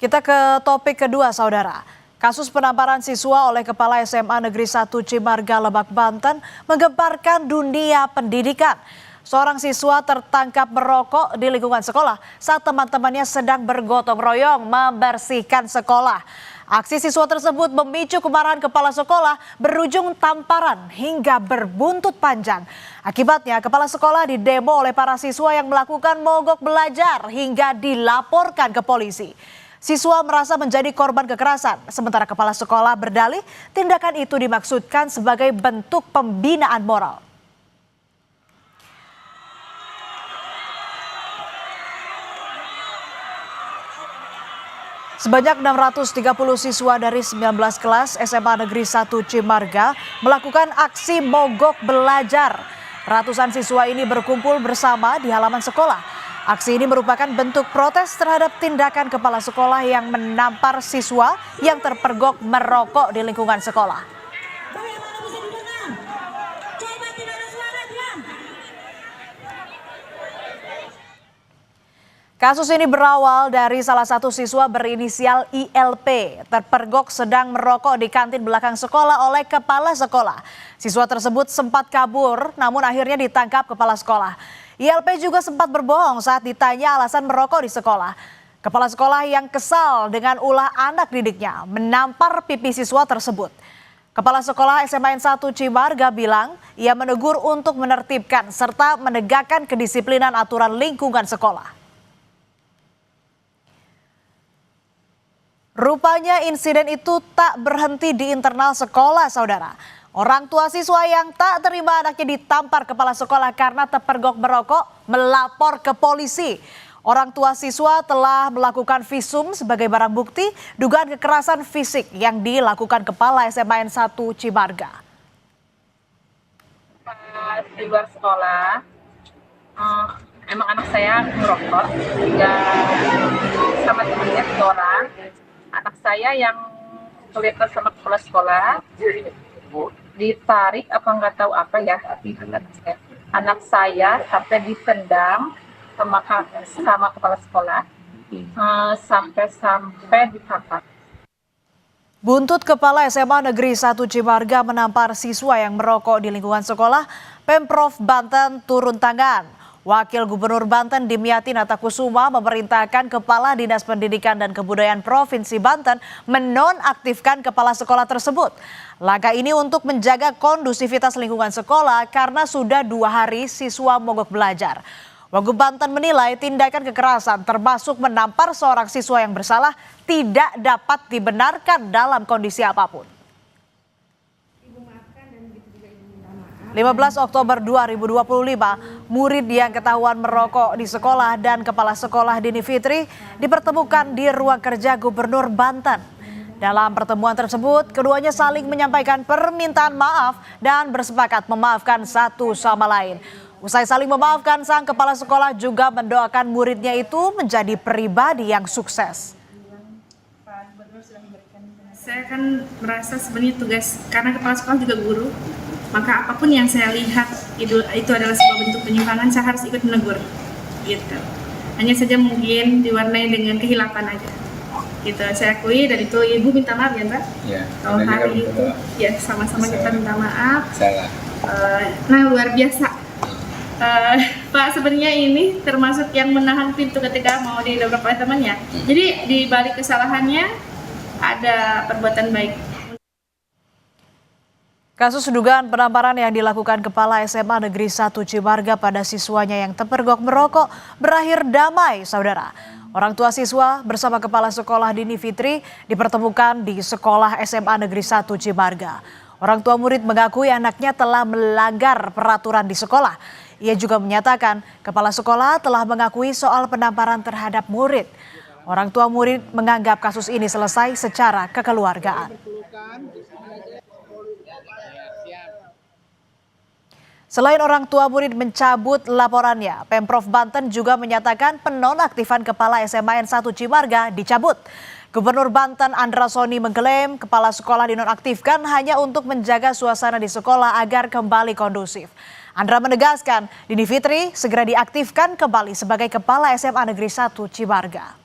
Kita ke topik kedua, Saudara. Kasus penamparan siswa oleh Kepala SMA Negeri 1 Cimarga, Lebak, Banten menggemparkan dunia pendidikan. Seorang siswa tertangkap merokok di lingkungan sekolah saat teman-temannya sedang bergotong royong membersihkan sekolah. Aksi siswa tersebut memicu kemarahan kepala sekolah berujung tamparan hingga berbuntut panjang. Akibatnya kepala sekolah didemo oleh para siswa yang melakukan mogok belajar hingga dilaporkan ke polisi. Siswa merasa menjadi korban kekerasan, sementara kepala sekolah berdalih tindakan itu dimaksudkan sebagai bentuk pembinaan moral. Sebanyak 630 siswa dari 19 kelas SMA Negeri 1 Cimarga melakukan aksi mogok belajar. Ratusan siswa ini berkumpul bersama di halaman sekolah. Aksi ini merupakan bentuk protes terhadap tindakan kepala sekolah yang menampar siswa yang terpergok merokok di lingkungan sekolah. Kasus ini berawal dari salah satu siswa berinisial ILP terpergok sedang merokok di kantin belakang sekolah oleh kepala sekolah. Siswa tersebut sempat kabur namun akhirnya ditangkap kepala sekolah. ILP juga sempat berbohong saat ditanya alasan merokok di sekolah. Kepala sekolah yang kesal dengan ulah anak didiknya menampar pipi siswa tersebut. Kepala sekolah SMA 1 Cimarga bilang ia menegur untuk menertibkan serta menegakkan kedisiplinan aturan lingkungan sekolah. Rupanya insiden itu tak berhenti di internal sekolah, Saudara. Orang tua siswa yang tak terima anaknya ditampar kepala sekolah karena terpergok merokok melapor ke polisi. Orang tua siswa telah melakukan visum sebagai barang bukti dugaan kekerasan fisik yang dilakukan kepala SMA 1 Cimarga. Pas di luar sekolah, emang anak saya merokok dan sama temannya 3 orang. Anak saya yang kelihatan sama kepala sekolah ditarik apa nggak tahu apa ya, anak saya sampai ditendang sama kepala sekolah sampai ditangkap. Buntut kepala SMA Negeri 1 Cimarga menampar siswa yang merokok di lingkungan sekolah, Pemprov Banten turun tangan. Wakil Gubernur Banten Dimyati Natakusuma memerintahkan Kepala Dinas Pendidikan dan Kebudayaan Provinsi Banten menonaktifkan kepala sekolah tersebut. Langkah ini untuk menjaga kondusivitas lingkungan sekolah karena sudah 2 hari siswa mogok belajar. Wagub Banten menilai tindakan kekerasan termasuk menampar seorang siswa yang bersalah tidak dapat dibenarkan dalam kondisi apapun. 15 Oktober 2025, murid yang ketahuan merokok di sekolah dan kepala sekolah Dini Fitri dipertemukan di ruang kerja Gubernur Banten. Dalam pertemuan tersebut, keduanya saling menyampaikan permintaan maaf dan bersepakat memaafkan satu sama lain. Usai saling memaafkan, sang kepala sekolah juga mendoakan muridnya itu menjadi pribadi yang sukses. Saya kan merasa sebenarnya tugas, karena kepala sekolah juga guru, maka apapun yang saya lihat itu adalah sebuah bentuk penyimpangan, saya harus ikut menegur, gitu. Hanya saja mungkin diwarnai dengan kehilapan aja, gitu. Saya akui dan itu ibu minta maaf ya Mbak. Ya. Kalau hari itu, ya sama-sama kita minta maaf. Salah. Nah luar biasa, Pak sebenarnya ini termasuk yang menahan pintu ketika mau didobrak oleh temannya. Jadi di balik kesalahannya ada perbuatan baik. Kasus dugaan penamparan yang dilakukan Kepala SMA Negeri 1 Cimarga pada siswanya yang terpergok merokok berakhir damai, Saudara. Orang tua siswa bersama Kepala Sekolah Dini Fitri dipertemukan di Sekolah SMA Negeri 1 Cimarga. Orang tua murid mengakui anaknya telah melanggar peraturan di sekolah. Ia juga menyatakan Kepala Sekolah telah mengakui soal penamparan terhadap murid. Orang tua murid menganggap kasus ini selesai secara kekeluargaan. Selain orang tua murid mencabut laporannya, Pemprov Banten juga menyatakan penonaktifan Kepala SMA 1 Cimarga dicabut. Gubernur Banten Andra Soni mengklaim kepala sekolah dinonaktifkan hanya untuk menjaga suasana di sekolah agar kembali kondusif. Andra menegaskan Dini Fitri segera diaktifkan kembali sebagai Kepala SMA Negeri 1 Cimarga.